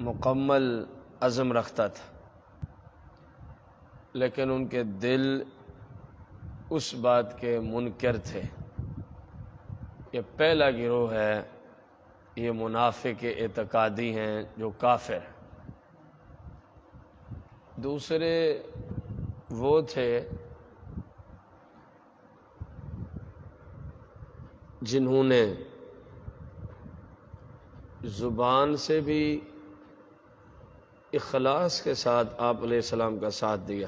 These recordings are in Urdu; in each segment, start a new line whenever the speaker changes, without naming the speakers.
مکمل عزم رکھتا تھا، لیکن ان کے دل اس بات کے منکر تھے۔ یہ پہلا گروہ ہے، یہ منافق اعتقادی ہیں جو کافر ہیں۔ دوسرے وہ تھے جنہوں نے زبان سے بھی اخلاص کے ساتھ آپ علیہ السلام کا ساتھ دیا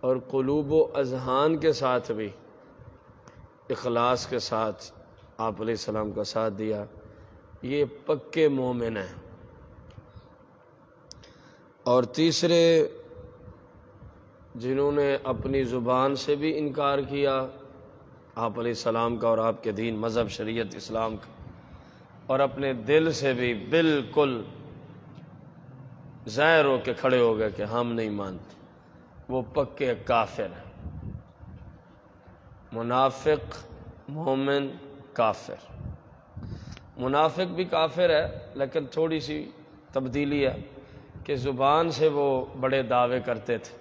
اور قلوب و اذہان کے ساتھ بھی اخلاص کے ساتھ آپ علیہ السلام کا ساتھ دیا، یہ پکے مومن ہیں۔ اور تیسرے جنہوں نے اپنی زبان سے بھی انکار کیا آپ علیہ السلام کا اور آپ کے دین مذہب شریعت اسلام کا، اور اپنے دل سے بھی بالکل ظاہر ہو کے کھڑے ہو گئے کہ ہم نہیں مانتے، وہ پکے کافر ہیں۔ منافق، مومن، کافر۔ منافق بھی کافر ہے، لیکن تھوڑی سی تبدیلی ہے کہ زبان سے وہ بڑے دعوے کرتے تھے۔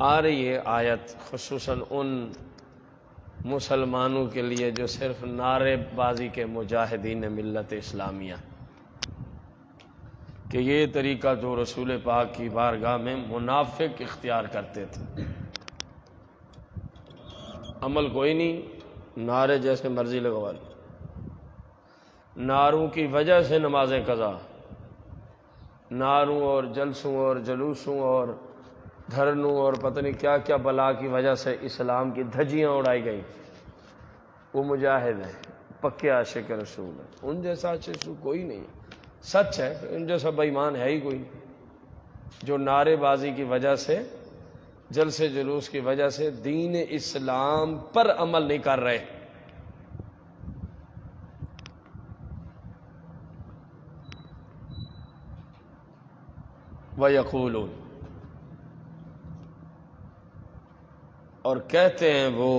آ رہی ہے آیت خصوصاً ان مسلمانوں کے لیے جو صرف نعرے بازی کے مجاہدین ملت اسلامیہ، کہ یہ طریقہ جو رسول پاک کی بارگاہ میں منافق اختیار کرتے تھے، عمل کوئی نہیں، نعرے جیسے مرضی لگوا لیں، نعروں کی وجہ سے نمازیں قضا، نعروں اور جلسوں اور جلوسوں اور دھرنوں اور پتہ نہیں کیا کیا بلا کی وجہ سے اسلام کی دھجیاں اڑائی گئی۔ وہ مجاہد ہیں، پکے عاشق رسول ہیں، ان جیسا عاشق رسول کوئی نہیں، سچ ہے ان جیسا بے ایمان ہے ہی کوئی، جو نعرے بازی کی وجہ سے، جلسے جلوس کی وجہ سے دین اسلام پر عمل نہیں کر رہے۔ وَيَقُولُونَ، اور کہتے ہیں وہ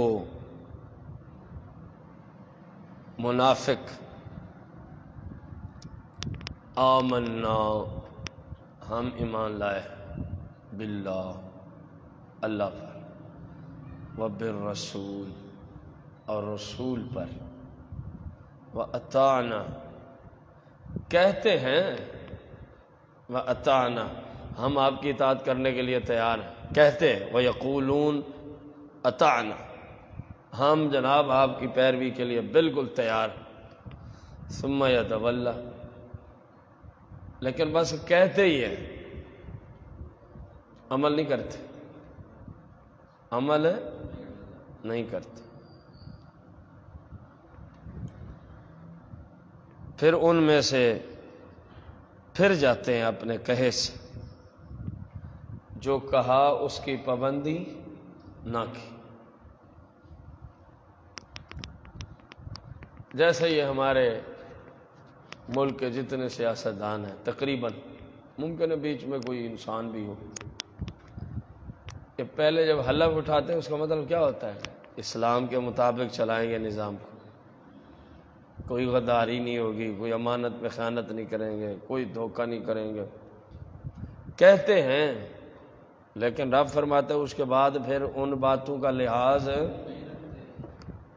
منافق، آمنا، ہم ایمان لائے باللہ، اللہ پر، وبالرسول، اور رسول پر، وَأَطَعْنَا، کہتے ہیں وَأَطَعْنَا، ہم آپ کی اطاعت کرنے کے لیے تیار ہیں، کہتے ہیں وَيَقُولُونَ اطعنا، ہم جناب آپ کی پیروی کے لیے بالکل تیار، ثم یتولی، لیکن بس کہتے ہی ہیں، عمل نہیں کرتے، عمل نہیں کرتے۔ پھر ان میں سے پھر جاتے ہیں اپنے کہے سے، جو کہا اس کی پابندی نہ کی۔ جیسے یہ ہمارے ملک کے جتنے سیاستدان ہیں تقریباً، ممکن ہے بیچ میں کوئی انسان بھی ہو، کہ پہلے جب حلف اٹھاتے ہیں اس کا مطلب کیا ہوتا ہے؟ اسلام کے مطابق چلائیں گے نظام کو، کوئی غداری نہیں ہوگی، کوئی امانت میں خیانت نہیں کریں گے، کوئی دھوکہ نہیں کریں گے، کہتے ہیں، لیکن رب فرماتے ہیں اس کے بعد پھر ان باتوں کا لحاظ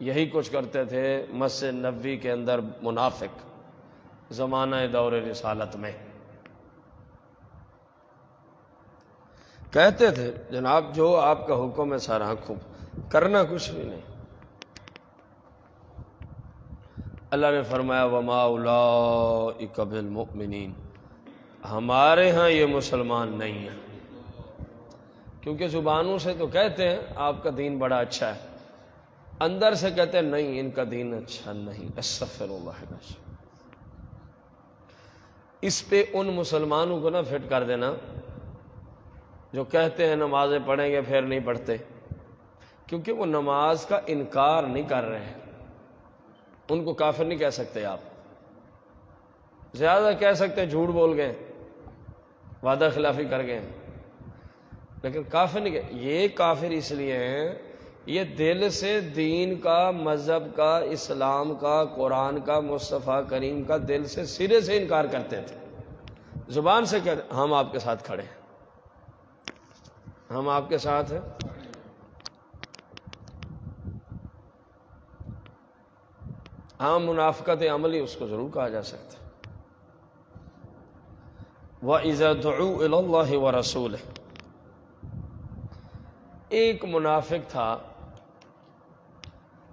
یہی کچھ کرتے تھے مسجد نبوی کے اندر منافق زمانہ دور رسالت میں۔ کہتے تھے جناب جو آپ کا حکم ہے سارا حکم، کرنا کچھ بھی نہیں۔ اللہ نے فرمایا وَمَا أُولَٰئِكَ بِالْمُؤْمِنِينَ، ہمارے ہاں یہ مسلمان نہیں ہیں، کیونکہ زبانوں سے تو کہتے ہیں آپ کا دین بڑا اچھا ہے، اندر سے کہتے ہیں نہیں ان کا دین اچھا نہیں، استغفر اللہ۔ اس پہ ان مسلمانوں کو نہ فٹ کر دینا جو کہتے ہیں نمازیں پڑھیں گے پھر نہیں پڑھتے، کیونکہ وہ نماز کا انکار نہیں کر رہے ہیں، ان کو کافر نہیں کہہ سکتے آپ، زیادہ کہہ سکتے ہیں جھوٹ بول گئے، وعدہ خلافی کر گئے، لیکن کافر نہیں کہ یہ کافر اس لیے ہیں یہ دل سے دین کا، مذہب کا، اسلام کا، قرآن کا، مصطفیٰ کریم کا دل سے سرے سے انکار کرتے تھے، زبان سے کہتے ہم آپ کے ساتھ کھڑے ہیں، ہم آپ کے ساتھ ہیں۔ ہاں منافقت عملی اس کو ضرور کہا جا سکتا ہے۔ وَإِذَا دُعُوا إِلَى اللَّهِ وَرَسُولِهِ، ایک منافق تھا،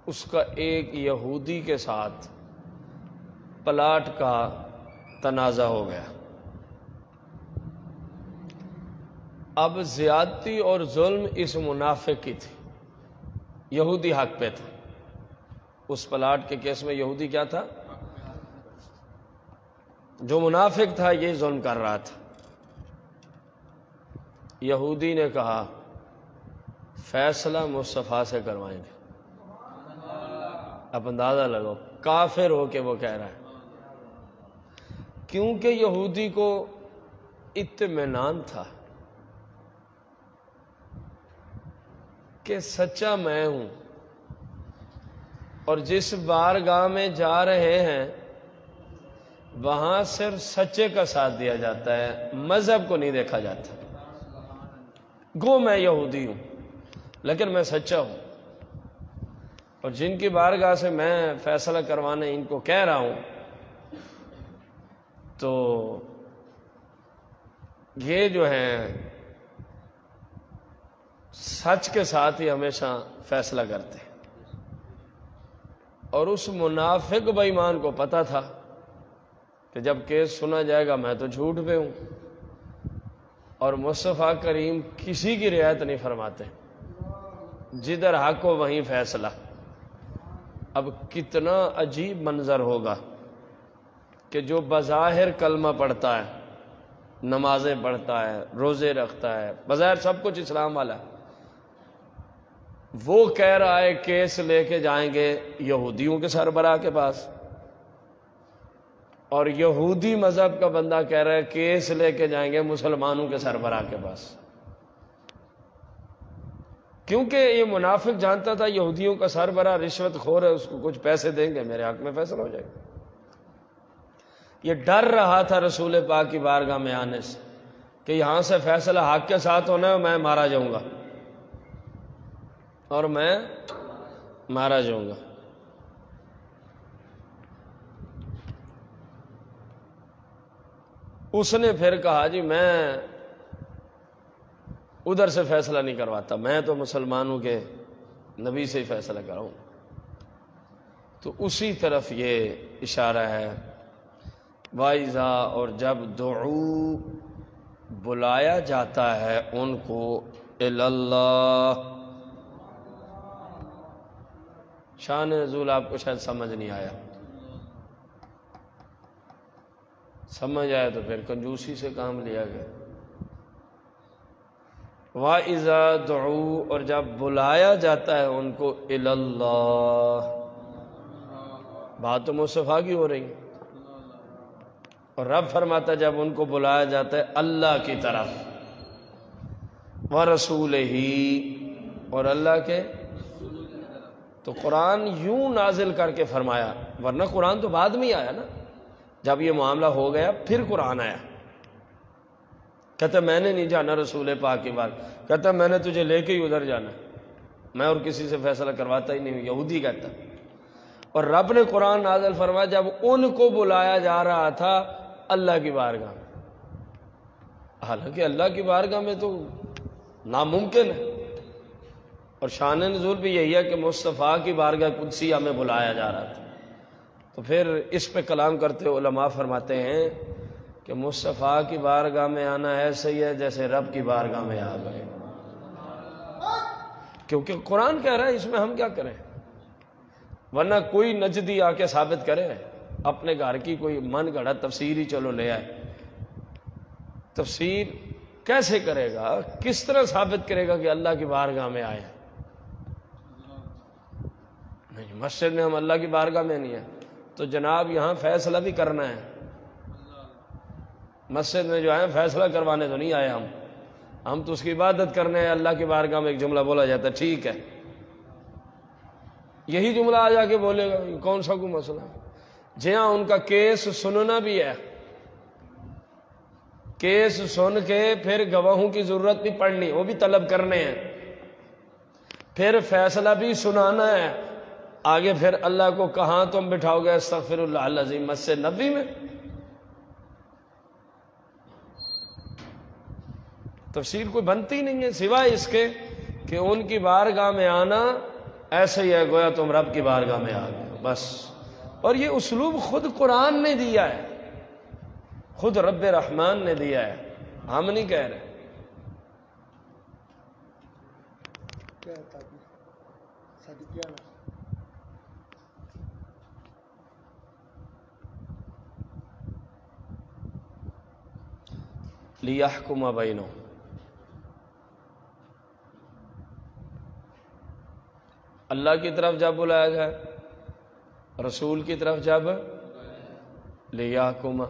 اس کا ایک یہودی کے ساتھ پلاٹ کا تنازع ہو گیا۔ اب زیادتی اور ظلم اس منافق کی تھی، یہودی حق پہ تھا۔ اس پلاٹ کے کیس میں یہودی کیا تھا؟ جو منافق تھا یہ ظلم کر رہا تھا۔ یہودی نے کہا فیصلہ مصطفیٰ سے کروائیں گے۔ اب اندازہ لگو، کافر ہو کے وہ کہہ رہا ہے، کیونکہ یہودی کو اطمینان تھا کہ سچا میں ہوں، اور جس بارگاہ میں جا رہے ہیں وہاں صرف سچے کا ساتھ دیا جاتا ہے، مذہب کو نہیں دیکھا جاتا۔ گو میں یہودی ہوں لیکن میں سچا ہوں، اور جن کی بارگاہ سے میں فیصلہ کروانے ان کو کہہ رہا ہوں تو یہ جو ہے سچ کے ساتھ ہی ہمیشہ فیصلہ کرتے ہیں۔ اور اس منافق بے ایمان کو پتا تھا کہ جب کیس سنا جائے گا میں تو جھوٹ پہ ہوں، اور مصطفیٰ کریم کسی کی رعایت نہیں فرماتے، جدھر حق ہو وہیں فیصلہ۔ اب کتنا عجیب منظر ہوگا کہ جو بظاہر کلمہ پڑھتا ہے، نمازیں پڑھتا ہے، روزے رکھتا ہے، بظاہر سب کچھ اسلام والا ہے، وہ کہہ رہا ہے کیس لے کے جائیں گے یہودیوں کے سربراہ کے پاس، اور یہودی مذہب کا بندہ کہہ رہا ہے کیس لے کے جائیں گے مسلمانوں کے سربراہ کے پاس۔ کیونکہ یہ منافق جانتا تھا یہودیوں کا سربراہ رشوت خور ہے، اس کو کچھ پیسے دیں گے میرے حق میں فیصلہ ہو جائے گا۔ یہ ڈر رہا تھا رسول پاک کی بارگاہ میں آنے سے کہ یہاں سے فیصلہ حق کے ساتھ ہونا ہے، میں مارا جاؤں گا، اور میں مارا جاؤں گا۔ اس نے پھر کہا جی میں ادھر سے فیصلہ نہیں کرواتا، میں تو مسلمانوں کے نبی سے ہی فیصلہ کراؤں۔ تو اسی طرف یہ اشارہ ہے، وَإِذَا، اور جب دعو بلایا جاتا ہے ان کو، اِلَى اللَّهِ، شان نزول آپ کو شاید سمجھ نہیں آیا، سمجھ آیا تو پھر کنجوسی سے کام لیا گیا۔ وَإِذَا دُعُوا، اور جب بلایا جاتا ہے ان کو، اِلَى اللَّهِ، بات تو مصطفیٰ کی ہو رہی ہے، اور رب فرماتا ہے جب ان کو بلایا جاتا ہے اللہ کی طرف، وَرَسُولِهِ، اور اللہ کے، تو قرآن یوں نازل کر کے فرمایا، ورنہ قرآن تو بعد میں ہی آیا نا، جب یہ معاملہ ہو گیا پھر قرآن آیا۔ کہتا میں نے نہیں جانا رسول پاک کی بات، کہتا میں نے تجھے لے کے ہی ادھر جانا، میں اور کسی سے فیصلہ کرواتا ہی نہیں، یہودی کہتا۔ اور رب نے قرآن نازل فرمایا جب ان کو بلایا جا رہا تھا اللہ کی بارگاہ میں، حالانکہ اللہ کی بارگاہ میں تو ناممکن ہے، اور شان نزول بھی یہی ہے کہ مصطفیٰ کی بارگاہ قدسیہ میں بلایا جا رہا تھا۔ تو پھر اس پہ کلام کرتے علماء فرماتے ہیں کہ مصطفیٰ کی بارگاہ میں آنا ایسے ہی ہے جیسے رب کی بارگاہ میں آ گئے، کیونکہ قرآن کہہ رہا ہے، اس میں ہم کیا کریں؟ ورنہ کوئی نجدی آ کے ثابت کرے، اپنے گھر کی کوئی من گھڑا تفسیر ہی چلو لے آئے، تفسیر کیسے کرے گا؟ کس طرح ثابت کرے گا کہ اللہ کی بارگاہ میں آئے؟ نہیں، مسجد میں ہم اللہ کی بارگاہ میں نہیں ہیں، تو جناب یہاں فیصلہ بھی کرنا ہے، مسجد میں جو آئے فیصلہ کروانے تو نہیں آئے ہم تو اس کی عبادت کرنے ہیں۔ اللہ کی بارگاہ میں ایک جملہ بولا جاتا ہے ٹھیک ہے، یہی جملہ آ جا کے بولے گا، کون سا کوئی مسئلہ ہے؟ جہاں ان کا کیس سننا بھی ہے، کیس سن کے پھر گواہوں کی ضرورت بھی پڑنی، وہ بھی طلب کرنے ہیں، پھر فیصلہ بھی سنانا ہے، آگے پھر اللہ کو کہاں تم بٹھاؤ گے؟ استغفر اللہ العظیم مسجد نبی میں؟ تفسیر کوئی بنتی نہیں ہے سوائے اس کے کہ ان کی بارگاہ میں آنا ایسے ہی ہے گویا تم رب کی بارگاہ میں آ گئے بس۔ اور یہ اسلوب خود قرآن نے دیا ہے، خود رب رحمان نے دیا ہے، ہم نہیں کہہ رہے۔ لِيَحْكُمَ بَيْنَهُمْ، اللہ کی طرف جب بلایا جائے، رسول کی طرف جب لِيَحْكُمَ،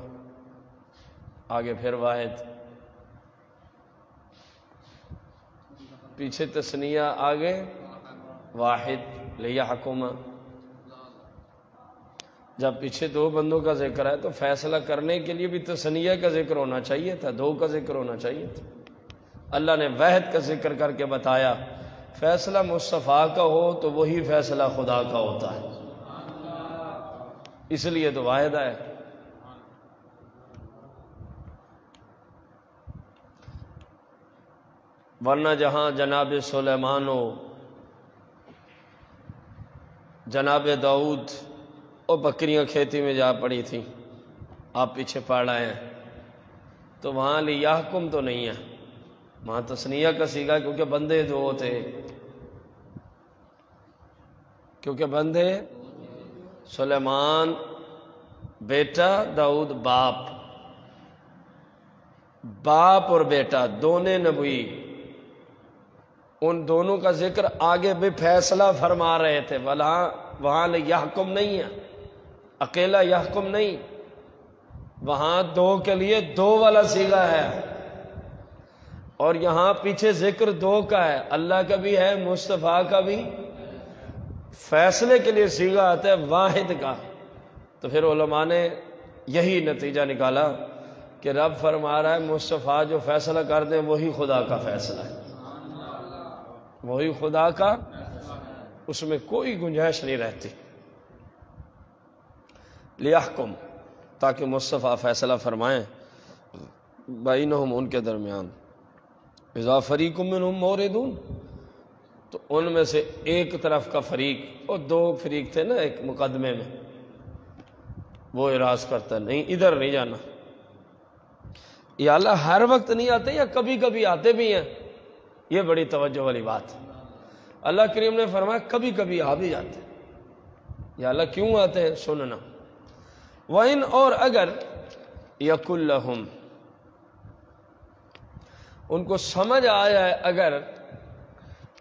آگے پھر واحد، پیچھے تثنیہ آگے واحد، لِيَحْكُمَ۔ جب پیچھے دو بندوں کا ذکر ہے تو فیصلہ کرنے کے لیے بھی تثنیہ کا ذکر ہونا چاہیے تھا، دو کا ذکر ہونا چاہیے تھا۔ اللہ نے واحد کا ذکر کر کے بتایا فیصلہ مصطفیٰ کا ہو تو وہی فیصلہ خدا کا ہوتا ہے، اس لیے تو واحد ہے۔ ورنہ جہاں جناب سلیمان ہو، جناب داؤد، وہ بکریاں کھیتی میں جا پڑی تھیں، آپ پیچھے پڑ آئے ہیں، تو وہاں لِيَحْكُم تو نہیں ہے، وہاں تثنیہ کا صیغہ، کیونکہ بندے دو تھے، کیونکہ بندے سلیمان بیٹا، داؤد باپ، باپ اور بیٹا دونوں نبی، ان دونوں کا ذکر آگے بھی فیصلہ فرما رہے تھے، وہاں لِيَحْكُم نہیں ہے، اکیلا یحکم نہیں، وہاں دو کے لیے دو والا صیغہ ہے، اور یہاں پیچھے ذکر دو کا ہے، اللہ کا بھی ہے، مصطفیٰ کا بھی۔ فیصلے کے لیے صیغہ آتا ہے واحد کا، تو پھر علماء نے یہی نتیجہ نکالا کہ رب فرما رہا ہے مصطفیٰ جو فیصلہ کر دیں وہی خدا کا فیصلہ ہے، وہی خدا کا، اس میں کوئی گنجائش نہیں رہتی۔ لِيَحْكُم، تاکہ مصطفیٰ فیصلہ فرمائیں، بینہم، ان کے درمیان، اذا فریق منہم موردون، تو ان میں سے ایک طرف کا فریق، اور دو فریق تھے نا ایک مقدمے میں، وہ اعراض کرتا ہے نہیں ادھر نہیں جانا۔ یا اللہ ہر وقت نہیں آتے یا کبھی کبھی آتے بھی ہیں، یہ بڑی توجہ والی بات۔ اللہ کریم نے فرمایا کبھی کبھی آ بھی جاتے ہیں۔ یا اللہ کیوں آتے ہیں؟ سننا۔ وَإِنْ، اور اگر یَقُلْ لَهُمْ، ان کو سمجھ آیا ہے اگر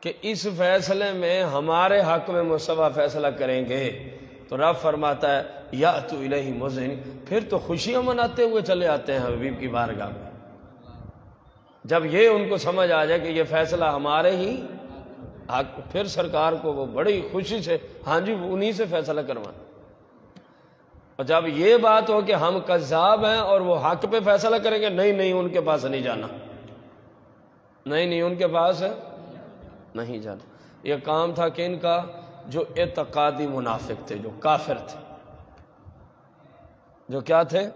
کہ اس فیصلے میں ہمارے حق میں مصطفیٰ فیصلہ کریں گے، تو رب فرماتا ہے یَأْتُوا إِلَيْهِ مُذْعِنِينَ، پھر تو خوشیاں مناتے ہوئے چلے آتے ہیں حبیب کی بارگاہ میں۔ جب یہ ان کو سمجھ آ جائے کہ یہ فیصلہ ہمارے ہی حق، پھر سرکار کو وہ بڑی خوشی سے، ہاں جی انہی سے فیصلہ کروانا۔ اور جب یہ بات ہو کہ ہم کذاب ہیں اور وہ حق پہ فیصلہ کریں گے، نہیں نہیں ان کے پاس نہیں جانا، نہیں نہیں ان کے پاس نہیں جانا۔ یہ کام تھا کہ ان کا جو اعتقادی منافق تھے، جو کافر تھے، جو کیا تھے،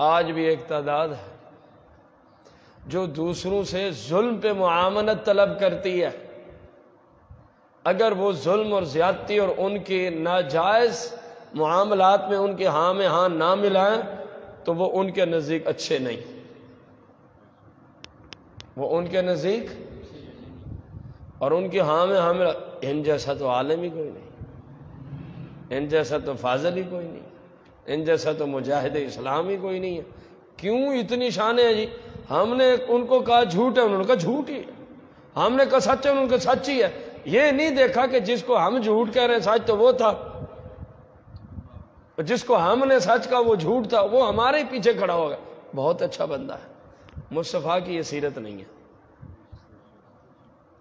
آج بھی ایک تعداد ہے جو دوسروں سے ظلم پہ معاملت طلب کرتی ہے، اگر وہ ظلم اور زیادتی اور ان کی ناجائز معاملات میں ان کے ہاں میں ہاں نہ ملائیں تو وہ ان کے نزدیک اچھے نہیں، وہ ان کے نزدیک، اور ان کے ہاں میں ہاں ملا، ان جیسا تو عالم ہی کوئی نہیں، ان جیسا تو فاضل ہی کوئی نہیں، ان جیسا تو مجاہد اسلام ہی کوئی نہیں ہے۔ کیوں اتنی شانیں ہیں جی؟ ہم نے ان کو کہا جھوٹ ہے، انہوں نے کہا جھوٹ ہی ہے، ہم نے کہا سچ ہے، انہوں نے کہا سچ ہی ہے۔ یہ نہیں دیکھا کہ جس کو ہم جھوٹ کہہ رہے ہیں سچ تو وہ تھا، جس کو ہم نے سچ کہا وہ جھوٹ تھا، وہ ہمارے ہی پیچھے کھڑا ہوگا۔ بہت اچھا بندہ ہے، مصطفیٰ کی یہ سیرت نہیں ہے،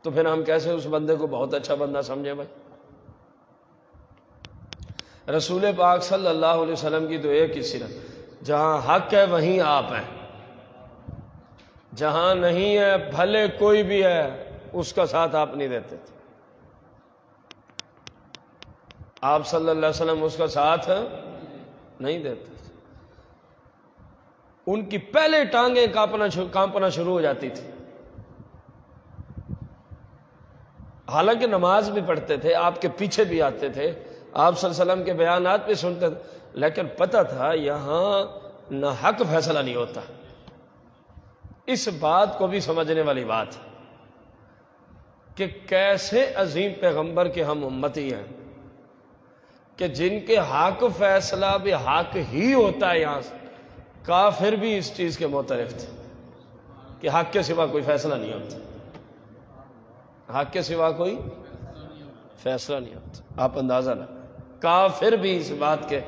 تو پھر ہم کیسے اس بندے کو بہت اچھا بندہ سمجھیں بھائی؟ رسول پاک صلی اللہ علیہ وسلم کی تو ایک ہی سیرت، جہاں حق ہے وہیں آپ ہیں، جہاں نہیں ہے بھلے کوئی بھی ہے اس کا ساتھ آپ نہیں دیتے تھے۔ آپ صلی اللہ علیہ وسلم اس کا ساتھ نہیں دیتے تھے، ان کی پہلے ٹانگیں کانپنا شروع ہو جاتی تھی، حالانکہ نماز بھی پڑھتے تھے، آپ کے پیچھے بھی آتے تھے، آپ صلی اللہ علیہ وسلم کے بیانات بھی سنتے تھے، لیکن پتہ تھا یہاں نہ حق فیصلہ نہیں ہوتا۔ اس بات کو بھی سمجھنے والی بات ہے کہ کیسے عظیم پیغمبر کے ہم امتی ہیں کہ جن کے حق فیصلہ بھی حق ہی ہوتا ہے، یہاں سے کافر بھی اس چیز کے معترف تھے کہ حق کے سوا کوئی فیصلہ نہیں ہوتا، حق کے سوا کوئی فیصلہ نہیں ہوتا۔ آپ اندازہ لیں، کافر بھی اس بات کے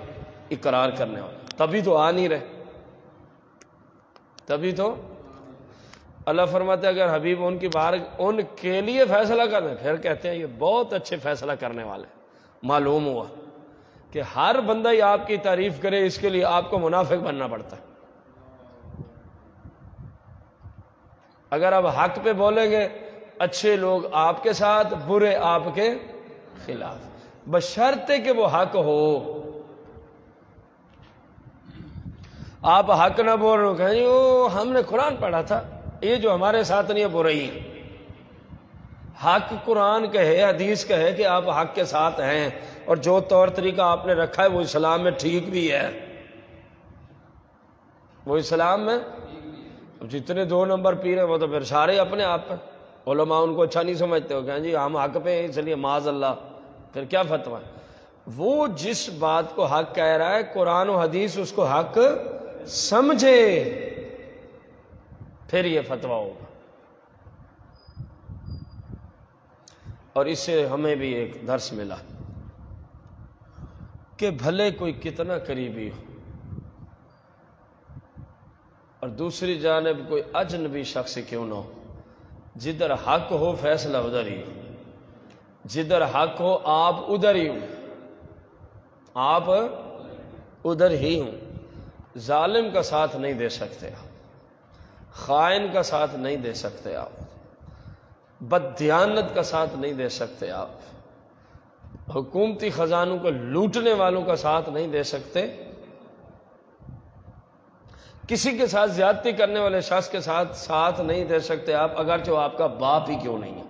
اقرار کرنے والے، تبھی تو آ نہیں رہے، تبھی تو اللہ فرماتے ہیں اگر حبیب ان کی بار ان کے لیے فیصلہ کرنے، پھر کہتے ہیں یہ بہت اچھے فیصلہ کرنے والے۔ معلوم ہوا کہ ہر بندہ ہی آپ کی تعریف کرے، اس کے لیے آپ کو منافق بننا پڑتا ہے۔ اگر آپ حق پہ بولیں گے اچھے لوگ آپ کے ساتھ، برے آپ کے خلاف، بشرطے کہ وہ حق ہو۔ آپ حق نہ بول رہے ہو، کہیں جی ہم نے قرآن پڑھا تھا، یہ جو ہمارے ساتھ نہیں ہے برائی ہے۔ حق قرآن کہے، حدیث کہے کہ آپ حق کے ساتھ ہیں، اور جو طور طریقہ آپ نے رکھا ہے وہ اسلام میں ٹھیک بھی ہے، وہ اسلام میں جتنے 2 نمبر پیر ہیں وہ تو پھر سارے اپنے آپ پہ، علماء ان کو اچھا نہیں سمجھتے ہو، کہیں جی ہم حق پہ ہیں اس لیے معاذ اللہ، پھر کیا فتویٰ ہے؟ وہ جس بات کو حق کہہ رہا ہے قرآن و حدیث اس کو حق سمجھے، پھر یہ فتویٰ ہوگا۔ اور اس سے ہمیں بھی ایک درس ملا کہ بھلے کوئی کتنا قریبی ہو اور دوسری جانب کوئی اجنبی شخص کیوں نہ ہو، جدھر حق ہو فیصلہ ادھر ہی ہو، جدھر حق ہو آپ ادھر ہی ہوں، آپ ادھر ہی ہوں۔ ظالم کا ساتھ نہیں دے سکتے آپ، خائن کا ساتھ نہیں دے سکتے آپ، بددیانت کا ساتھ نہیں دے سکتے آپ، حکومتی خزانوں کو لوٹنے والوں کا ساتھ نہیں دے سکتے، کسی کے ساتھ زیادتی کرنے والے شخص کے ساتھ نہیں دے سکتے آپ، اگرچہ وہ آپ کا باپ ہی کیوں نہیں ہے۔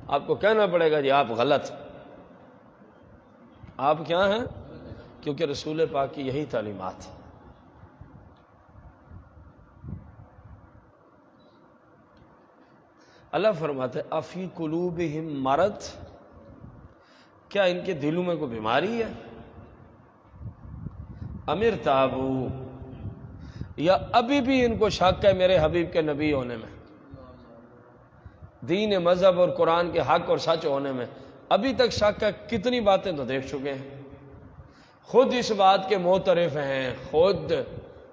آپ کو کہنا پڑے گا جی آپ غلط، آپ کیا ہیں، کیونکہ رسول پاک کی یہی تعلیمات ہے۔ اللہ فرماتے ہیں افی قلوبہم مرض، کیا ان کے دلوں میں کوئی بیماری ہے؟ امر تابو، یا ابھی بھی ان کو شک ہے میرے حبیب کے نبی ہونے میں، دین مذہب اور قرآن کے حق اور سچ ہونے میں ابھی تک شک ہے؟ کتنی باتیں تو دیکھ چکے ہیں، خود اس بات کے معترف ہیں خود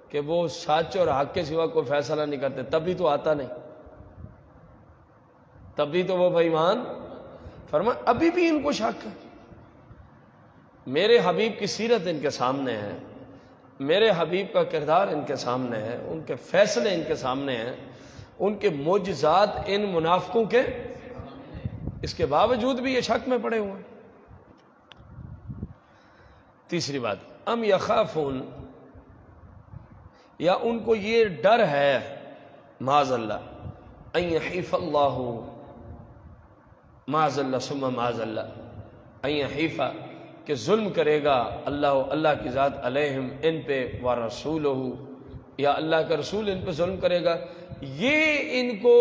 کہ وہ سچ اور حق کے سوا کوئی فیصلہ نہیں کرتے، تبھی تو آتا نہیں، تبھی تو وہ بے ایمان۔ فرمایا ابھی بھی ان کو شک ہے، میرے حبیب کی سیرت ان کے سامنے ہے، میرے حبیب کا کردار ان کے سامنے ہے، ان کے فیصلے ان کے سامنے ہیں، ان کے معجزات ان منافقوں کے، اس کے باوجود بھی یہ شک میں پڑے ہوئے ہیں۔ تیسری بات، ام یخافون، یا ان کو یہ ڈر ہے معاذ اللہ ان یحیف اللہ، معاذ اللہ ثم معاذ اللہ، ان یحیف کہ ظلم کرے گا اللہ کی ذات علیہم ان پہ، ورسولہ یا اللہ کا رسول ان پہ ظلم کرے گا، یہ ان کو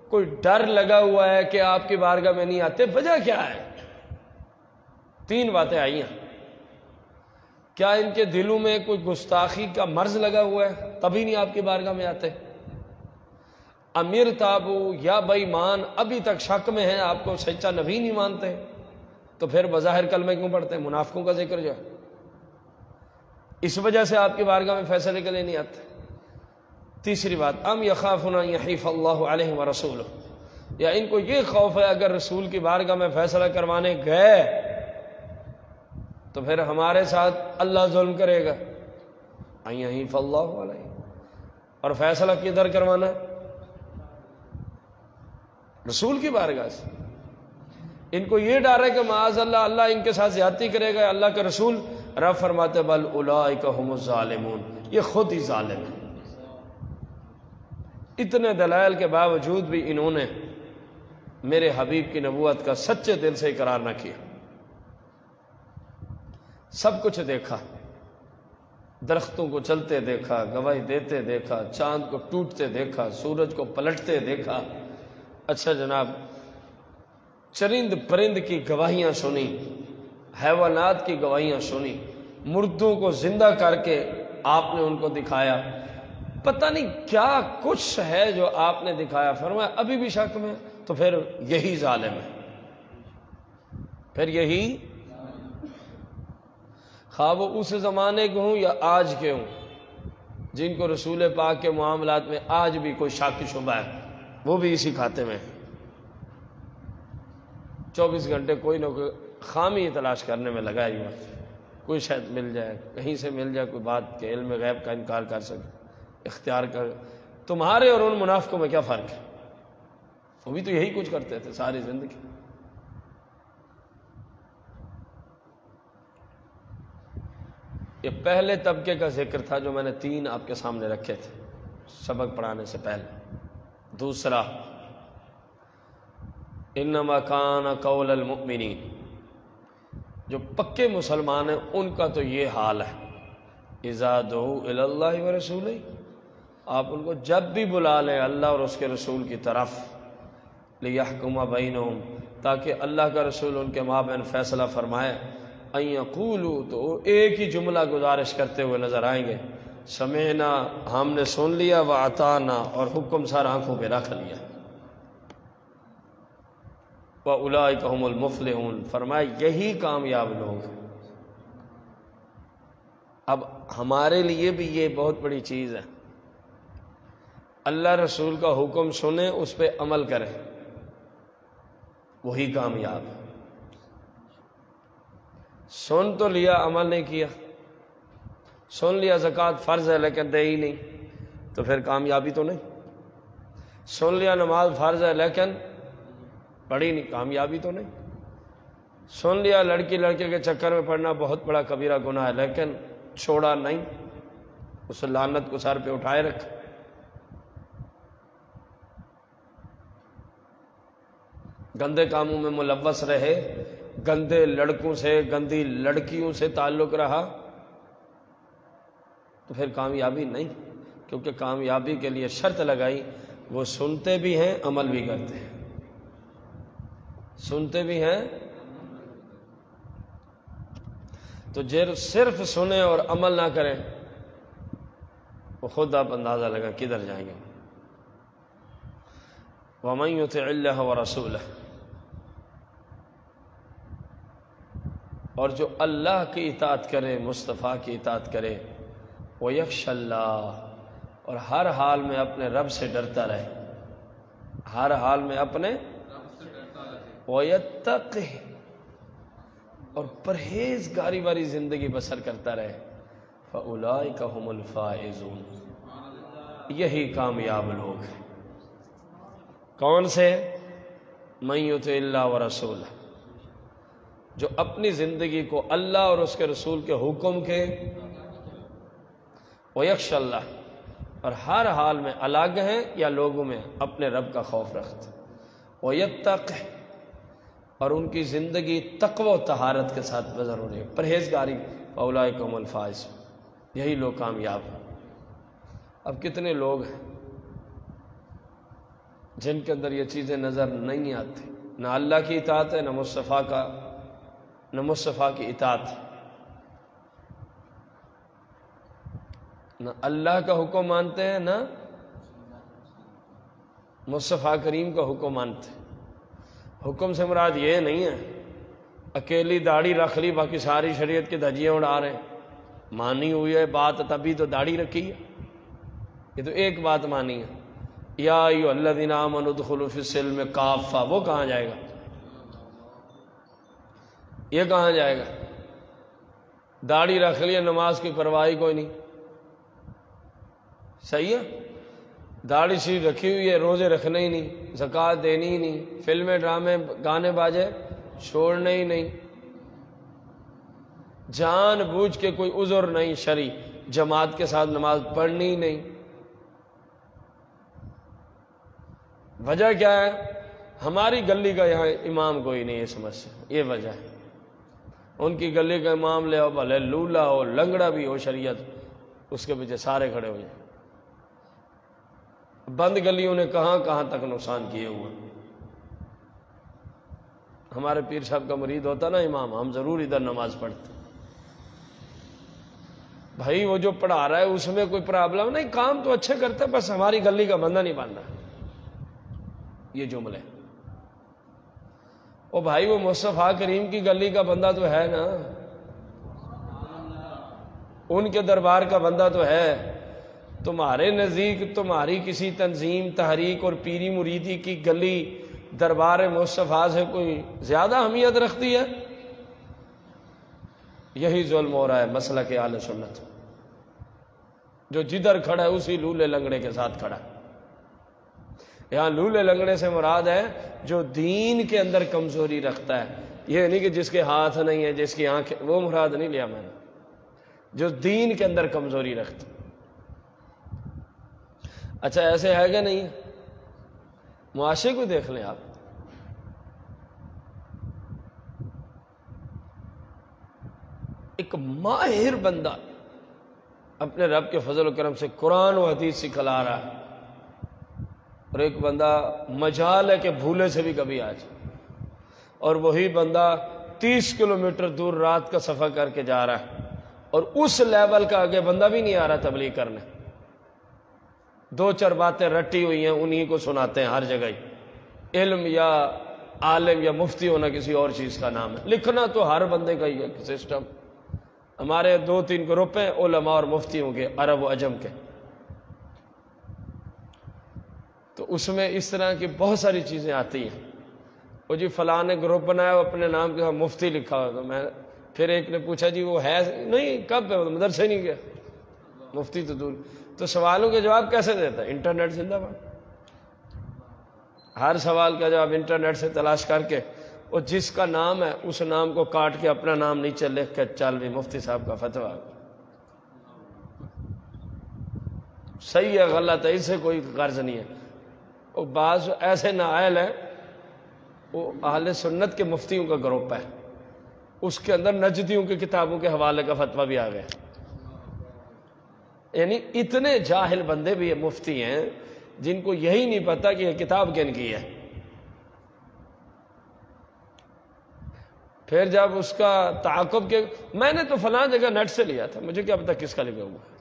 کوئی ڈر لگا ہوا ہے کہ آپ کی بارگاہ میں نہیں آتے۔ وجہ کیا ہے؟ 3 باتیں آئی ہیں۔ کیا ان کے دلوں میں کوئی گستاخی کا مرض لگا ہوا ہے تبھی نہیں آپ کی بارگاہ میں آتے؟ امیر تابو، یا بے ایمان ابھی تک شک میں ہیں، آپ کو سچا نبی نہیں مانتے، تو پھر بظاہر کلمے کیوں پڑھتے ہیں؟ منافقوں کا ذکر جو ہے، اس وجہ سے آپ کی بارگاہ میں فیصلے کے لیے نہیں آتے۔ تیسری بات، ام یخافون ان یحیف اللہ علیہم ورسولہ، یا ان کو یہ خوف ہے اگر رسول کی بارگاہ میں فیصلہ کروانے گئے تو پھر ہمارے ساتھ اللہ ظلم کرے گا؟ یہیں فاللہ علیہ، اور فیصلہ کدھر کروانا ہے؟ رسول کی بارگاہ سے۔ ان کو یہ ڈر ہے کہ معاذ اللہ اللہ ان کے ساتھ زیادتی کرے گا، اللہ کے رسول رب فرماتے بل اولئک هم الظالمون، یہ خود ہی ظالم ہے۔ اتنے دلائل کے باوجود بھی انہوں نے میرے حبیب کی نبوت کا سچے دل سے اقرار نہ کیا۔ سب کچھ دیکھا، درختوں کو چلتے دیکھا، گواہی دیتے دیکھا، چاند کو ٹوٹتے دیکھا، سورج کو پلٹتے دیکھا، اچھا جناب چرند پرند کی گواہیاں سنی، حیوانات کی گواہیاں سنی، مردوں کو زندہ کر کے آپ نے ان کو دکھایا، پتہ نہیں کیا کچھ ہے جو آپ نے دکھایا۔ فرمایا ابھی بھی شک میں، تو پھر یہی ظالم ہے، پھر یہی، خواہ وہ اس زمانے کے ہوں یا آج کے ہوں، جن کو رسول پاک کے معاملات میں آج بھی کوئی شک شبہ ہے، وہ بھی اسی کھاتے میں 24 گھنٹے کوئی نہ کوئی خامی تلاش کرنے میں لگا ہی ہوا، کوئی شاید مل جائے، کہیں سے مل جائے کوئی بات کہ علم غیب کا انکار کر سکے، اختیار کر۔ تمہارے اور ان منافقوں میں کیا فرق ہے؟ وہ بھی تو یہی کچھ کرتے تھے ساری زندگی۔ یہ پہلے طبقے کا ذکر تھا جو میں نے 3 آپ کے سامنے رکھے تھے سبق پڑھانے سے پہلے۔ دوسرا، انما کان قول المؤمنین، جو پکے مسلمان ہیں ان کا تو یہ حال ہے، اذا دعوا الی اللہ ورسولہ، آپ ان کو جب بھی بلا لیں اللہ اور اس کے رسول کی طرف، لیحکم بینہم، تاکہ اللہ کا رسول ان کے مابین فیصلہ فرمائے، ان یقولوا، تو ایک ہی جملہ گزارش کرتے ہوئے نظر آئیں گے، سمعنا، ہم نے سن لیا، واطعنا، اور حکم سر آنکھوں پہ رکھ لیا، وَأُولَٰئِكَ هُمُ الْمُفْلِحُونَ، فرمایا یہی کامیاب لوگ ہیں۔ اب ہمارے لیے بھی یہ بہت بڑی چیز ہے، اللہ رسول کا حکم سنیں، اس پہ عمل کریں، وہی کامیاب ہے۔ سن تو لیا، عمل نہیں کیا، سن لیا زکوٰۃ فرض ہے لیکن دے ہی نہیں، تو پھر کامیابی تو نہیں۔ سن لیا نماز فرض ہے لیکن پڑھی نہیں، کامیابی تو نہیں۔ سن لیا لڑکی لڑکے کے چکر میں پڑنا بہت بڑا کبیرہ گناہ ہے لیکن چھوڑا نہیں، اس لعنت کو سر پہ اٹھائے رکھ۔ گندے کاموں میں ملوث رہے، گندے لڑکوں سے، گندی لڑکیوں سے تعلق رہا، تو پھر کامیابی نہیں، کیونکہ کامیابی کے لیے شرط لگائی، وہ سنتے بھی ہیں عمل بھی کرتے ہیں، سنتے بھی ہیں۔ تو صرف سنیں اور عمل نہ کریں، وہ خود آپ اندازہ لگا کدھر جائیں گے۔ وَمَن يُطِعِ اللَّهَ وَرَسُولَهُ، اور جو اللہ کی اطاعت کرے، مصطفیٰ کی اطاعت کرے، وَيَخْشَ اللَّهَ، اور ہر حال میں اپنے رب سے ڈرتا رہے، ہر حال میں اپنے وَيَتَّقِهِ، اور پرہیزگاری والی زندگی بسر کرتا رہے، فَأُولَٰئِكَ هُمُ الْفَائِزُونَ، یہی کامیاب لوگ ہیں۔ کون سے؟ مَن يُطِعِ اللَّهَ وَرَسُولَهُ، جو اپنی زندگی کو اللہ اور اس کے رسول کے حکم کے، وَيَخْشَ اللَّهَ، اور ہر حال میں الگ ہیں یا لوگوں میں اپنے رب کا خوف رکھتے، وَيَتَّقِهِ، اور ان کی زندگی تقوی و طہارت کے ساتھ گزر ہو رہی ہے، پرہیزگاری، فَأُولَٰئِكَ هُمُ الْفَائِزُونَ، یہی لوگ کامیاب ہیں۔ اب کتنے لوگ ہیں جن کے اندر یہ چیزیں نظر نہیں آتی، نہ اللہ کی اطاعت ہے، نہ مصطفیٰ کی اطاعت، نہ اللہ کا حکم مانتے ہیں، نہ مصطفیٰ کریم کا حکم مانتے ہیں۔ حکم سے مراد یہ نہیں ہے اکیلی داڑھی رکھ لی باقی ساری شریعت کی دھجیاں اڑا رہے ہیں، مانی ہوئی ہے بات تبھی تو داڑھی رکھی ہے، یہ تو ایک بات مانی ہے، یا ایھا الذین آمنوا ادخلوا فی السلم کافہ، وہ کہاں جائے گا؟ یہ کہاں جائے گا؟ داڑھی رکھ لیا، نماز کی پرواہ کوئی نہیں، صحیح ہے؟ داڑھی شریف رکھی ہوئی ہے، روزے رکھنے ہی نہیں، زکوٰۃ دینی ہی نہیں، فلمیں ڈرامے گانے باجے چھوڑنے ہی نہیں، جان بوجھ کے کوئی عذر نہیں شرعی، جماعت کے ساتھ نماز پڑھنی ہی نہیں۔ وجہ کیا ہے؟ ہماری گلی کا یہاں امام کوئی نہیں ہے، سمجھ سے یہ وجہ ہے۔ ان کی گلی کا امام لے آؤ، بھلے لولا ہو، لنگڑا بھی ہو، شریعت اس کے پیچھے سارے کھڑے ہو جائیں۔ بند گلیوں نے کہاں کہاں تک نقصان کیے ہوئے۔ ہمارے پیر صاحب کا مرید ہوتا نا امام، ہم ضرور ادھر نماز پڑھتے۔ بھائی وہ جو پڑھا رہا ہے اس میں کوئی پرابلم نہیں، کام تو اچھے کرتا ہے، بس ہماری گلی کا بندہ نہیں بن رہا، یہ جملے۔ او بھائی وہ مصطفیٰ کریم کی گلی کا بندہ تو ہے نا، ان کے دربار کا بندہ تو ہے۔ تمہارے نزدیک تمہاری کسی تنظیم، تحریک اور پیری مریدی کی گلی دربار مصطفیٰ سے کوئی زیادہ اہمیت رکھتی ہے؟ یہی ظلم ہو رہا ہے مسلک اہل سنت، جو جدھر کھڑا ہے اسی لولے لنگڑے کے ساتھ کھڑا ہے۔ یہاں لولے لنگڑے سے مراد ہے جو دین کے اندر کمزوری رکھتا ہے، یہ نہیں کہ جس کے ہاتھ نہیں ہے، جس کی آنکھ، وہ مراد نہیں لیا میں نے، جو دین کے اندر کمزوری رکھتا ہے۔ اچھا ایسے ہے کہ نہیں؟ معاشرے کو دیکھ لیں آپ، ایک ماہر بندہ اپنے رب کے فضل و کرم سے قرآن و حدیث سکھلا رہا ہے، اور ایک بندہ مجال ہے کہ بھولے سے بھی کبھی آ جائے، اور وہی بندہ 30 کلومیٹر دور رات کا سفر کر کے جا رہا ہے، اور اس لیول کا آگے بندہ بھی نہیں آ رہا تبلیغ کرنے، 2-4 باتیں رٹی ہوئی ہیں انہی کو سناتے ہیں ہر جگہ ہی۔ علم یا عالم یا مفتی ہونا کسی اور چیز کا نام ہے، لکھنا تو ہر بندے کا ہی ہے سسٹم۔ ہمارے 2-3 گروپ ہیں علماء اور مفتیوں کے، عرب و عجم کے، تو اس میں اس طرح کی بہت ساری چیزیں آتی ہیں۔ وہ جی فلاں نے گروپ بنایا، وہ اپنے نام کے ساتھ مفتی لکھا ہوا، تو میں پھر ایک نے پوچھا جی وہ ہے نہیں، کب ہے؟ مدرسے نہیں گیا، مفتی تو دور۔ تو سوالوں کے جواب کیسے دیتا ہے؟ انٹرنیٹ زندہ باد، ہر سوال کا جواب انٹرنیٹ سے تلاش کر کے، اور جس کا نام ہے اس نام کو کاٹ کے اپنا نام نیچے لکھ کے چل بھی مفتی صاحب کا فتویٰ۔ صحیح ہے غلط ہے، اس سے کوئی غرض نہیں ہے۔ اور بعض ایسے نااہل ہیں، وہ اہل سنت کے مفتیوں کا گروپ ہے، اس کے اندر نجدیوں کی کتابوں کے حوالے کا فتویٰ بھی آ گیا، یعنی اتنے جاہل بندے بھی مفتی ہیں جن کو یہی نہیں پتا کہ یہ کتاب کن کی ہے۔ پھر جب اس کا تعاقب کے میں نے تو فلاں جگہ نیٹ سے لیا تھا، مجھے کیا پتا کس کا لکھا ہوا ہے۔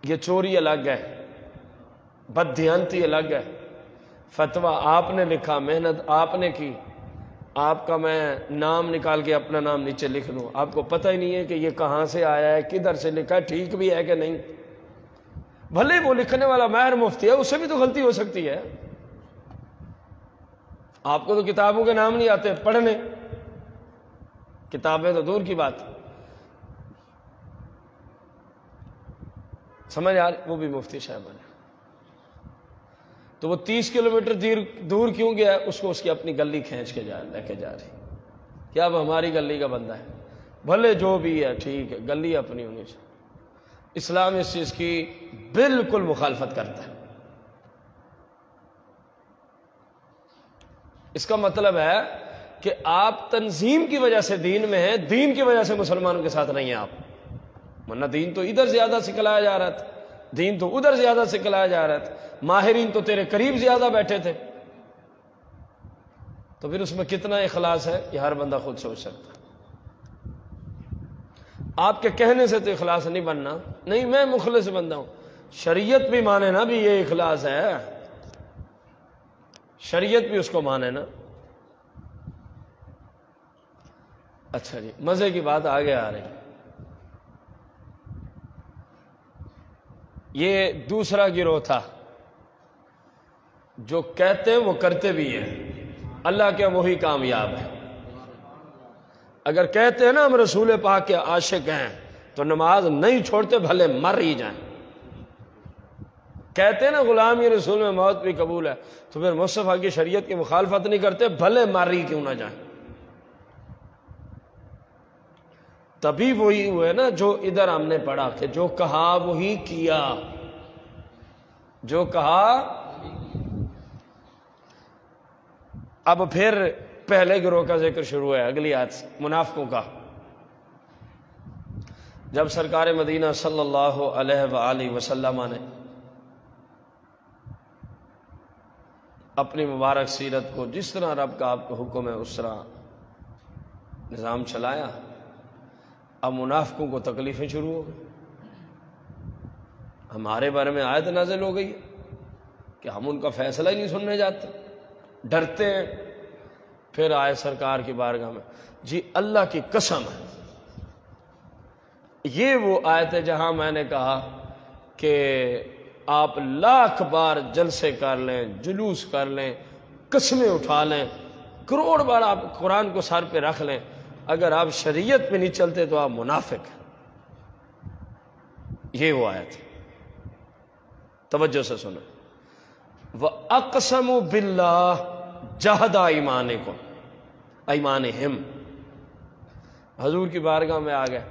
یہ چوری الگ ہے، بددھیانتی الگ ہے، فتویٰ آپ نے لکھا، محنت آپ نے کی، آپ کا میں نام نکال کے اپنا نام نیچے لکھ دوں، آپ کو پتہ ہی نہیں ہے کہ یہ کہاں سے آیا ہے، کدھر سے لکھا ہے، ٹھیک بھی ہے کہ نہیں۔ بھلے وہ لکھنے والا ماہر مفتی ہے، اس سے بھی تو غلطی ہو سکتی ہے۔ آپ کو تو کتابوں کے نام نہیں آتے پڑھنے، کتابیں تو دور کی بات، سمجھ آ رہی؟ وہ بھی مفتی صاحب ہے، تو وہ 30 کلومیٹر دور کیوں گیا ہے؟ اس کو اس کی اپنی گلی کھینچ کے لے کے جا رہی کہ اب ہماری گلی کا بندہ ہے، بھلے جو بھی ہے ٹھیک ہے، گلی اپنی ہونی چاہیے۔ اسلام اس چیز کی بالکل مخالفت کرتا ہے۔ اس کا مطلب ہے کہ آپ تنظیم کی وجہ سے دین میں ہیں، دین کی وجہ سے مسلمانوں کے ساتھ نہیں ہیں آپ، ورنہ دین تو ادھر زیادہ سکھلایا جا رہا تھا، دین تو ادھر زیادہ سکھلایا جا رہا تھا، ماہرین تو تیرے قریب زیادہ بیٹھے تھے، تو پھر اس میں کتنا اخلاص ہے یہ ہر بندہ خود سوچ سکتا ہے۔ آپ کے کہنے سے تو اخلاص نہیں بننا، نہیں میں مخلص بندہ ہوں، شریعت بھی مانے نا بھی یہ اخلاص ہے، شریعت بھی اس کو مانے نا۔ اچھا جی، مزے کی بات آگے آ رہی ہے۔ یہ دوسرا گروہ تھا جو کہتے ہیں وہ کرتے بھی ہیں، اللہ کے وہی کامیاب ہے۔ اگر کہتے ہیں نا ہم رسول پاک کے عاشق ہیں تو نماز نہیں چھوڑتے بھلے مر ہی جائیں. کہتے ہیں نا غلامی رسول میں موت بھی قبول ہے تو پھر مصطفیٰ کی شریعت کی مخالفت نہیں کرتے بھلے مر ہی کیوں نہ جائیں. تبھی وہی ہوئے نا جو ادھر ہم نے پڑھا کہ جو کہا وہی کیا. جو کہا. اب پھر پہلے گروہ کا ذکر شروع ہے اگلی آیت سے، منافقوں کا. جب سرکار مدینہ صلی اللہ علیہ وآلہ وسلم نے اپنی مبارک سیرت کو جس طرح رب کا آپ کو حکم ہے اس طرح نظام چلایا، اب منافقوں کو تکلیفیں شروع ہو گئی. ہمارے بارے میں آیت نازل ہو گئی کہ ہم ان کا فیصلہ ہی نہیں سننے جاتے، ڈرتے ہیں. پھر آئے سرکار کی بارگاہ میں، جی اللہ کی قسم ہے یہ وہ آیت ہے جہاں میں نے کہا کہ آپ لاکھ بار جلسے کر لیں، جلوس کر لیں، قسمیں اٹھا لیں، کروڑ بار آپ قرآن کو سر پہ رکھ لیں، اگر آپ شریعت پہ نہیں چلتے تو آپ منافق ہیں. یہ وہ آیت ہے. توجہ سے سنو. وَأَقْسَمُوا بِاللَّهِ جَهْدَ أَيْمَانِكُمْ أَيْمَانِهِمْ. حضور کی بارگاہ میں آ گئے.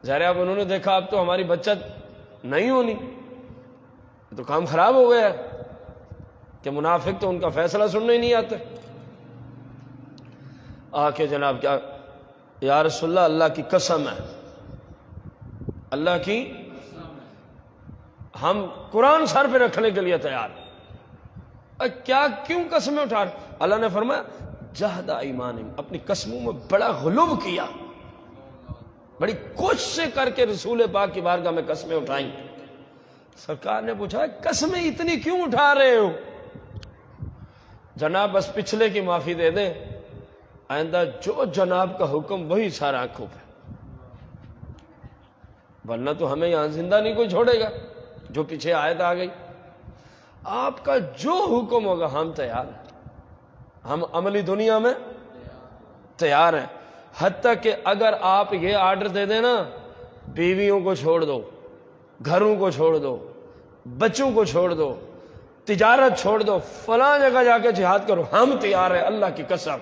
ظاہر اب انہوں نے دیکھا اب تو ہماری بچت نہیں ہونی، تو کام خراب ہو گیا کہ منافق تو ان کا فیصلہ سننے ہی نہیں آتے. آ کے جناب کیا، یا رسول اللہ اللہ کی قسم ہے، اللہ کی ہم قرآن سر پہ رکھنے کے لیے تیار. کیا کیوں قسمیں اٹھا رہے؟ اللہ نے فرمایا جہد ایمان، اپنی قسموں میں بڑا غلو کیا، بڑی کوششیں کر کے رسول پاک کی بارگاہ میں قسمیں اٹھائیں. سرکار نے پوچھا قسمیں اتنی کیوں اٹھا رہے ہو؟ جناب بس پچھلے کی معافی دے دیں، آئندہ جو جناب کا حکم وہی سارا آنکھوں پہ، ورنہ تو ہمیں یہاں زندہ نہیں کوئی چھوڑے گا. جو پیچھے آیت آ گئی، آپ کا جو حکم ہوگا ہم تیار ہیں، ہم عملی دنیا میں تیار ہیں. حتیٰ کہ اگر آپ یہ آرڈر دے دیں نا، بیویوں کو چھوڑ دو، گھروں کو چھوڑ دو، بچوں کو چھوڑ دو، تجارت چھوڑ دو، فلاں جگہ جا کے جہاد کرو، ہم تیار ہیں اللہ کی قسم.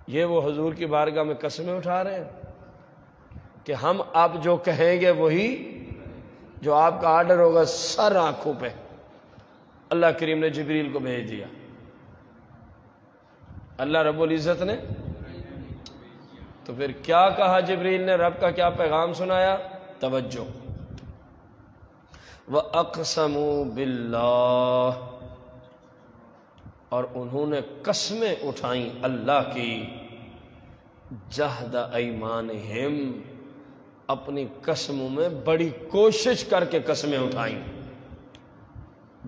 یہ وہ حضور کی بارگاہ میں قسمیں اٹھا رہے ہیں کہ ہم آپ جو کہیں گے وہی، جو آپ کا آرڈر ہوگا سر آنکھوں پہ. اللہ کریم نے جبریل کو بھیج دیا. اللہ رب العزت نے تو پھر کیا کہا جبریل نے، رب کا کیا پیغام سنایا؟ توجہ. وَأَقْسَمُوا بِاللَّهِ، اور انہوں نے قسمیں اٹھائیں اللہ کی، جہد ایمانہم، اپنی قسموں میں بڑی کوشش کر کے قسمیں اٹھائیں.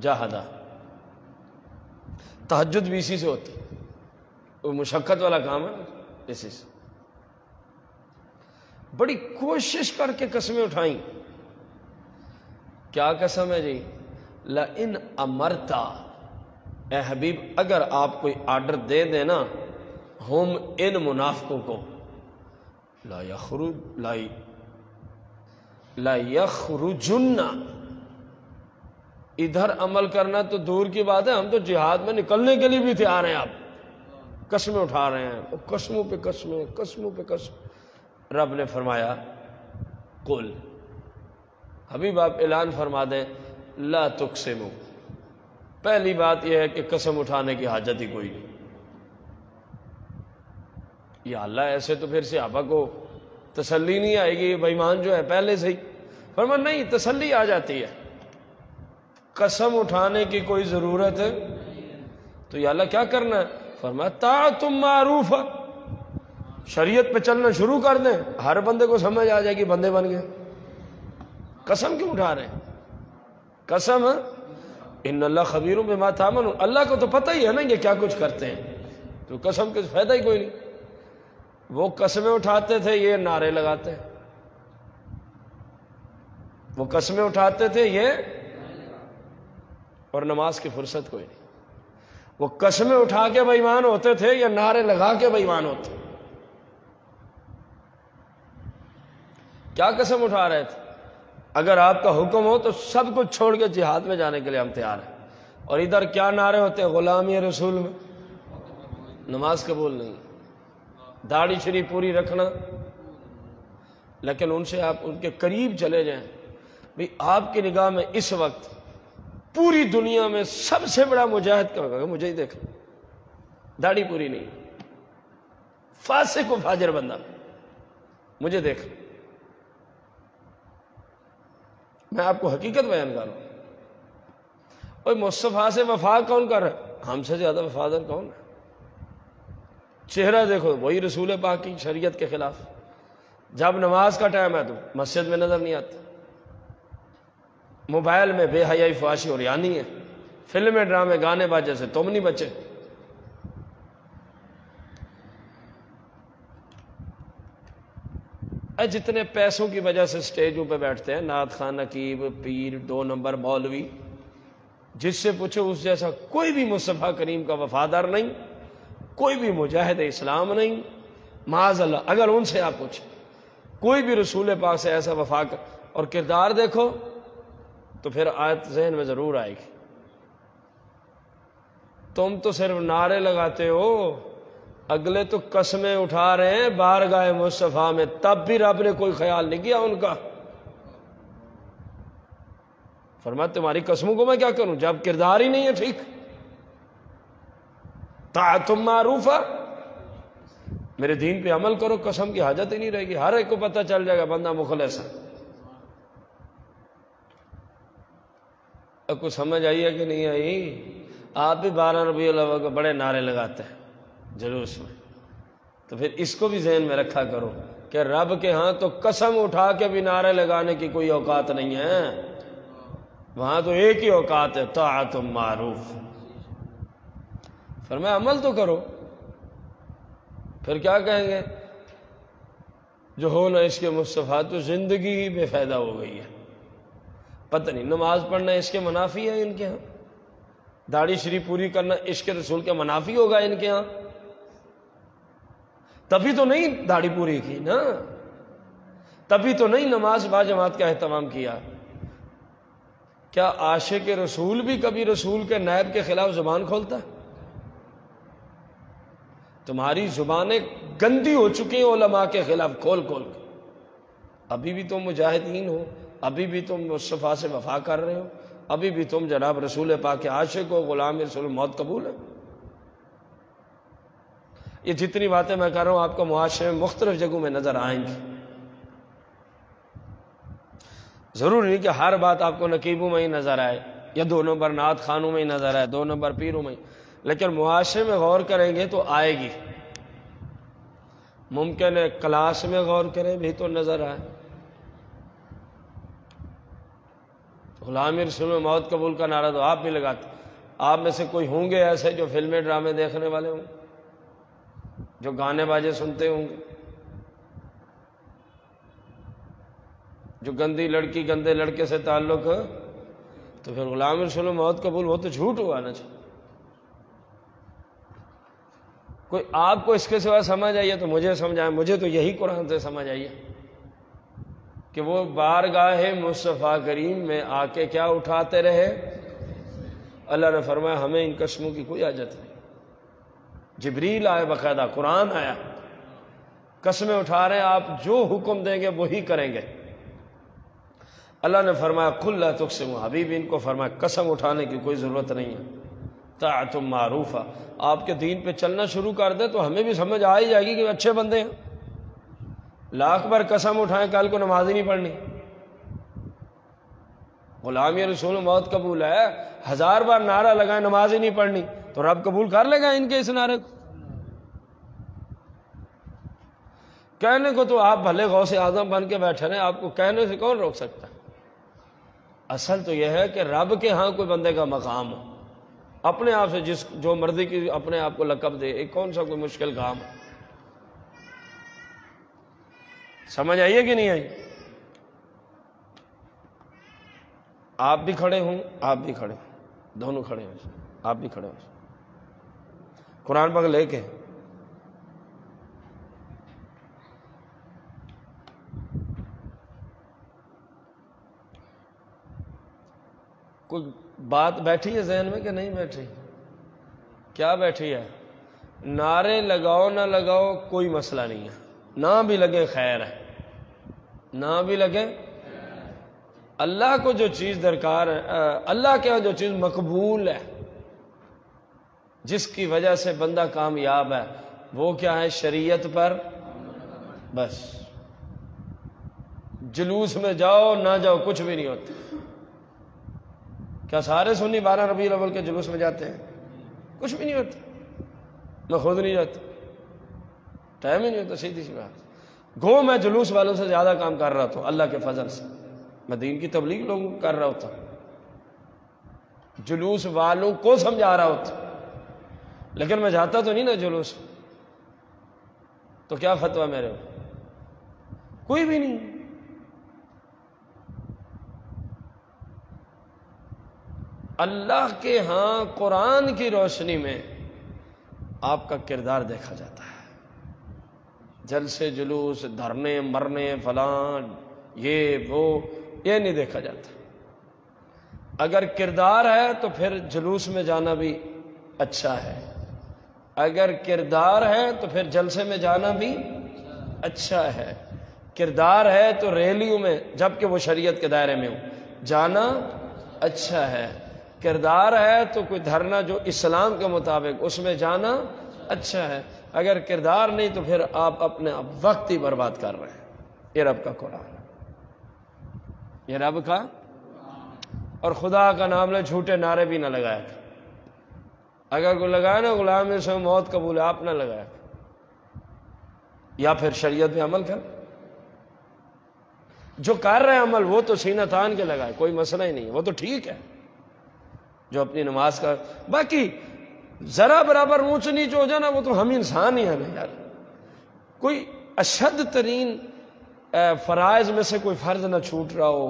جہدہ تہجد بھی اسی سے ہوتی، وہ مشقت والا کام ہے اسی سے. بڑی کوشش کر کے قسمیں اٹھائیں. کیا قسم ہے جی؟ لَإِنْ أَمَرْتَ، اے حبیب اگر آپ کوئی آرڈر دے دینا، ہم ان منافقوں کو، لا یخرجن، ادھر عمل کرنا تو دور کی بات ہے، ہم تو جہاد میں نکلنے کے لیے بھی تیار ہیں. آپ قسمیں اٹھا رہے ہیں، قسموں پہ قسمیں، قسموں پہ قسم. رب نے فرمایا قل، حبیب آپ اعلان فرما دیں، لا تقسموا. پہلی بات یہ ہے کہ قسم اٹھانے کی حاجت ہی کوئی نہیں. یا اللہ ایسے تو پھر صحابہ کو تسلی نہیں آئے گی، بے ایمان جو ہے پہلے سے ہی. فرمایا نہیں، تسلی آ جاتی ہے. قسم اٹھانے کی کوئی ضرورت ہے تو یا اللہ کیا کرنا ہے؟ فرمایا طاعۃ معروفہ، شریعت پہ چلنا شروع کر دیں، ہر بندے کو سمجھ آ جائے گی بندے بن گئے. قسم کیوں اٹھا رہے ہیں؟ قسم ان اللہ خبیر بما تعملون، اللہ کو تو پتہ ہی ہے نا یہ کیا کچھ کرتے ہیں، تو قسم کے فائدہ ہی کوئی نہیں. وہ قسمیں اٹھاتے تھے، یہ نعرے لگاتے ہیں. وہ قسمیں اٹھاتے تھے یہ، اور نماز کی فرصت کوئی نہیں. وہ قسمیں اٹھا کے بے ایمان ہوتے تھے یا نعرے لگا کے بے ایمان ہوتے. کیا قسم اٹھا رہے تھے؟ اگر آپ کا حکم ہو تو سب کچھ چھوڑ کے جہاد میں جانے کے لیے ہم تیار ہیں. اور ادھر کیا نعرے ہوتے ہیں غلامی رسول میں؟ نماز قبول نہیں، داڑھی شریف پوری رکھنا. لیکن ان سے آپ ان کے قریب چلے جائیں، بھئی آپ کی نگاہ میں اس وقت پوری دنیا میں سب سے بڑا مجاہد کیا ہوگا؟ مجھے ہی دیکھ، داڑھی پوری نہیں، فاسق و فاجر بندہ، مجھے دیکھ. میں آپ کو حقیقت بیان کر رہا ہوں. اوے مصطفیٰ سے وفا کون کر رہا ہے؟ ہم سے زیادہ وفادار کون ہے؟ چہرہ دیکھو، وہی رسول پاک کی شریعت کے خلاف. جب نماز کا ٹائم ہے تو مسجد میں نظر نہیں آتا، موبائل میں بے حیائی فحاشی اور یعنی ہے، فلمیں ڈرامے گانے باجے سے تم نہیں بچے. جتنے پیسوں کی وجہ سے سٹیجوں پہ بیٹھتے ہیں، نعت خواں، نقیب، پیر، 2 نمبر مولوی، جس سے پوچھو اس جیسا کوئی بھی مصطفیٰ کریم کا وفادار نہیں، کوئی بھی مجاہد اسلام نہیں. معاذ اللہ. اگر ان سے آپ پوچھیں کوئی بھی رسول پاک سے ایسا وفا کر اور کردار دیکھو تو پھر آیت ذہن میں ضرور آئے گی. تم تو صرف نعرے لگاتے ہو، اگلے تو قسمیں اٹھا رہے ہیں بارگاہ مصطفیٰ میں، تب بھی رب نے کوئی خیال نہیں کیا ان کا. فرمایا تمہاری قسموں کو میں کیا کروں جب کردار ہی نہیں ہے ٹھیک. طاعتم معروفہ، میرے دین پہ عمل کرو، قسم کی حاجت ہی نہیں رہے گی. ہر ایک کو پتہ چل جائے گا بندہ مخلص ہے. اب کو سمجھ آئی ہے کہ نہیں آئی؟ آپ بھی 12 ربیع الاول کو بڑے نعرے لگاتے ہیں جلوس میں، تو پھر اس کو بھی ذہن میں رکھا کرو کہ رب کے ہاں تو قسم اٹھا کے بھی نعرے لگانے کی کوئی اوقات نہیں ہے. وہاں تو ایک ہی اوقات ہے، طاعت معروف. فرمایا عمل تو کرو. پھر کیا کہیں گے؟ جو ہو نہ اس کے مصطفیٰ تو زندگی ہی بے فائدہ ہو گئی ہے. پتہ نہیں نماز پڑھنا اس کے منافی ہے ان کے ہاں، داڑھی شریف پوری کرنا عشق رسول کے منافی ہوگا ان کے ہاں. تبھی تو نہیں داڑھی پوری کی نا، تبھی تو نہیں نماز با جماعت کا اہتمام کیا. کیا عاشق رسول بھی کبھی رسول کے نائب کے خلاف زبان کھولتا ہے؟ تمہاری زبانیں گندی ہو چکی ہیں علماء کے خلاف کھول کھول کے. ابھی بھی تم مجاہدین ہو، ابھی بھی تم مصطفیٰ سے وفا کر رہے ہو، ابھی بھی تم جناب رسول پاک کے عاشق ہو، غلام رسول، موت قبول ہے. یہ جتنی باتیں میں کر رہا ہوں آپ کو معاشرے میں مختلف جگہوں میں نظر آئیں گی. ضروری نہیں کہ ہر بات آپ کو نقیبوں میں ہی نظر آئے یا 2 نمبر نعت خانوں میں ہی نظر آئے، 2 نمبر پیروں میں ہی، لیکن معاشرے میں غور کریں گے تو آئے گی. ممکن ہے کلاس میں غور کریں بھی تو نظر آئے. غلام رسول میں موت قبول کا نعرہ تو آپ بھی لگاتے. آپ میں سے کوئی ہوں گے ایسے جو فلمیں ڈرامے دیکھنے والے ہوں، جو گانے باجے سنتے ہوں گے، جو گندی لڑکی گندے لڑکے سے تعلق ہے، تو پھر غلام رسول میں موت قبول وہ تو جھوٹ ہوا نا. کوئی آپ کو اس کے سوا سمجھ آئیے تو مجھے سمجھائیں. مجھے تو یہی قرآن سے سمجھ آئیے کہ وہ بارگاہ مصطفیٰ کریم میں آ کے کیا اٹھاتے رہے. اللہ نے فرمایا ہمیں ان قسموں کی کوئی حاجت نہیں. جبریل آئے، باقاعدہ قرآن آیا، قسمیں اٹھا رہے ہیں، آپ جو حکم دیں گے وہی کریں گے. اللہ نے فرمایا قل لا تقسموا، حبیب ان کو فرمایا قسم اٹھانے کی کوئی ضرورت نہیں ہے. طاعت معروفہ، آپ کے دین پہ چلنا شروع کر دیں تو ہمیں بھی سمجھ آ ہی جائے گی کہ اچھے بندے ہیں. لاکھ بار قسم اٹھائیں کل کو نماز ہی نہیں پڑھنی. غلامی رسول موت قبول ہے، 1000 بار نعرہ لگائیں نماز ہی نہیں پڑھنی تو رب قبول کر لے گا ان کے اس نعرے کو؟ کہنے کو تو آپ بھلے غوث اعظم بن کے بیٹھے رہے، آپ کو کہنے سے کون روک سکتا ہے؟ اصل تو یہ ہے کہ رب کے ہاں کوئی بندے کا مقام ہو. اپنے آپ سے جو مرضی کی اپنے آپ کو لقب دے، ایک کون سا کوئی مشکل کام ہے؟ سمجھ آئیے کہ نہیں آئی؟ آپ بھی کھڑے ہوں، آپ بھی کھڑے ہوں، دونوں کھڑے ہیں، آپ بھی کھڑے ہوں، قرآن پاک لے کے. کوئی بات بیٹھی ہے ذہن میں کہ نہیں بیٹھی؟ کیا بیٹھی ہے؟ نعرے لگاؤ نہ لگاؤ کوئی مسئلہ نہیں ہے، نہ بھی لگے خیر ہے، نہ بھی لگے۔ اللہ کو جو چیز درکار ہے، اللہ کے جو چیز مقبول ہے، جس کی وجہ سے بندہ کامیاب ہے، وہ کیا ہے؟ شریعت پر بس۔ جلوس میں جاؤ نہ جاؤ کچھ بھی نہیں ہوتا۔ کیا سارے سنی 12 ربیع الاول کے جلوس میں جاتے ہیں؟ کچھ بھی نہیں ہوتا، میں خود نہیں جاتا، ٹائم ہی نہیں ہوتا، سیدھی سی بات۔ گو میں جلوس والوں سے زیادہ کام کر رہا تھا اللہ کے فضل سے، میں دین کی تبلیغ لوگوں کو کر رہا ہوتا، جلوس والوں کو سمجھا رہا ہوتا، لیکن میں جاتا تو نہیں نا جلوس، تو کیا فتویٰ میرے کوئی بھی نہیں۔ اللہ کے ہاں قرآن کی روشنی میں آپ کا کردار دیکھا جاتا ہے، جلسے جلوس، دھرنے مرنے فلان یہ وہ، یہ نہیں دیکھا جاتا۔ اگر کردار ہے تو پھر جلوس میں جانا بھی اچھا ہے، اگر کردار ہے تو پھر جلسے میں جانا بھی اچھا ہے، کردار ہے تو ریلیوں میں جبکہ وہ شریعت کے دائرے میں ہو جانا اچھا ہے، کردار ہے تو کوئی دھرنا جو اسلام کے مطابق اس میں جانا اچھا ہے، اگر کردار نہیں تو پھر آپ اپنے وقت ہی برباد کر رہے ہیں۔ یہ رب کا قرآن ہے، یہ رب کا، اور خدا کا نام لے، جھوٹے نعرے بھی نہ لگایا، اگر کوئی لگائے نا غلام سے موت قبول ہے، آپ نہ لگایا، یا پھر شریعت میں عمل کر، جو کر رہے عمل وہ تو سینہ تان کے لگائے، کوئی مسئلہ ہی نہیں، وہ تو ٹھیک ہے جو اپنی نماز کا، باقی ذرا برابر اونچ نیچ ہو جانا وہ تو ہم انسان ہی ہیں نا یار، کوئی اشد ترین فرائض میں سے کوئی فرض نہ چھوٹ رہا ہو،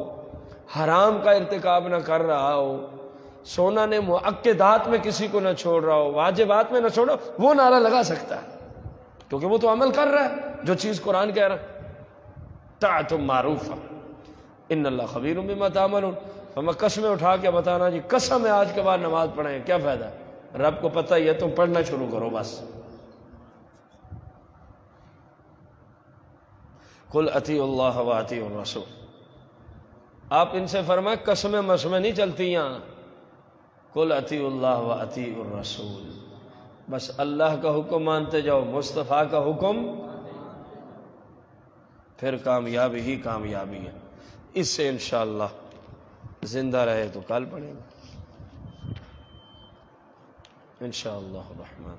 حرام کا ارتکاب نہ کر رہا ہو، سونا نے مؤکدات میں کسی کو نہ چھوڑ رہا ہو، واجبات میں نہ چھوڑا، وہ نعرہ لگا سکتا ہے کیونکہ وہ تو عمل کر رہا ہے جو چیز قرآن کہہ رہا ہے، طاعت معروفہ ان اللہ خبیر بما تعملون۔ ہمیں قسمیں اٹھا کے بتانا جی قسم ہے آج کے بعد نماز پڑھیں، کیا فائدہ؟ رب کو پتہ ہی ہے، تم پڑھنا شروع کرو بس۔ قل اطیعوا اللہ واطیعوا الرسول، آپ ان سے فرمائیں قسمیں مسمیں نہیں چلتی یہاں، قل اطیعوا اللہ واطیعوا الرسول، بس اللہ کا حکم مانتے جاؤ، مصطفیٰ کا حکم، پھر کامیابی ہی کامیابی ہے۔ اس سے انشاءاللہ زندہ رہے تو کل پڑھیں گے انشاءاللہ الرحمن۔